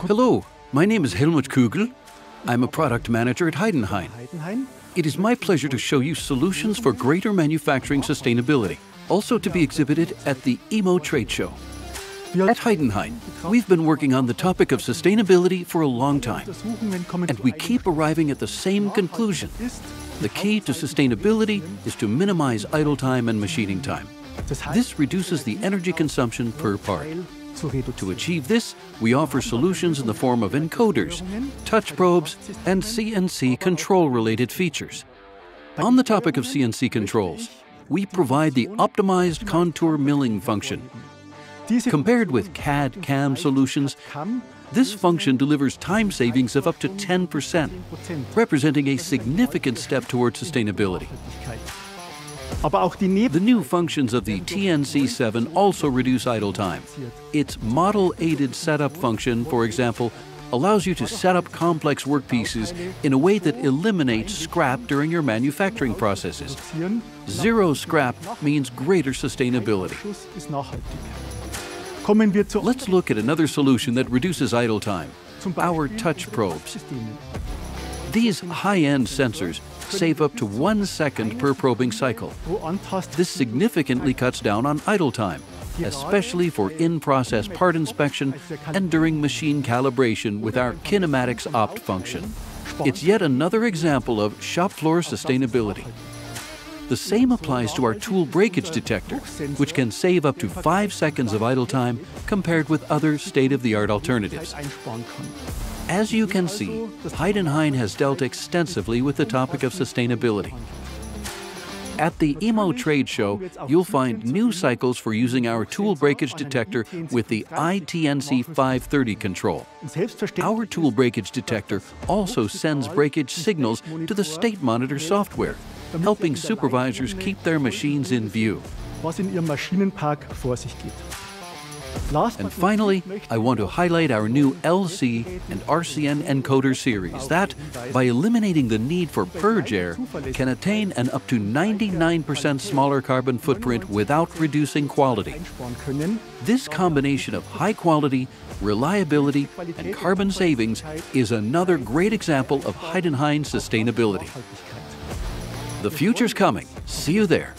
Hello, my name is Helmut Kugel. I'm a product manager at HEIDENHAIN. It is my pleasure to show you solutions for greater manufacturing sustainability, also to be exhibited at the EMO trade show. At HEIDENHAIN, we've been working on the topic of sustainability for a long time, and we keep arriving at the same conclusion. The key to sustainability is to minimize idle time and machining time. This reduces the energy consumption per part. To achieve this, we offer solutions in the form of encoders, touch probes, and CNC control-related features. On the topic of CNC controls, we provide the optimized contour milling function. Compared with CAD/CAM solutions, this function delivers time savings of up to 10%, representing a significant step towards sustainability. The new functions of the TNC7 also reduce idle time. Its model-aided setup function, for example, allows you to set up complex workpieces in a way that eliminates scrap during your manufacturing processes. Zero scrap means greater sustainability. Let's look at another solution that reduces idle time, our touch probes. These high-end sensors save up to 1 second per probing cycle. This significantly cuts down on idle time, especially for in-process part inspection and during machine calibration with our kinematics opt function. It's yet another example of shop floor sustainability. The same applies to our tool breakage detector, which can save up to 5 seconds of idle time compared with other state-of-the-art alternatives. As you can see, HEIDENHAIN has dealt extensively with the topic of sustainability. At the EMO trade show, you'll find new cycles for using our tool breakage detector with the ITNC 530 control. Our tool breakage detector also sends breakage signals to the state monitor software, helping supervisors keep their machines in view. And finally, I want to highlight our new LC and RCN encoder series that, by eliminating the need for purge air, can attain an up to 99% smaller carbon footprint without reducing quality. This combination of high quality, reliability, and carbon savings is another great example of HEIDENHAIN sustainability. The future's coming. See you there.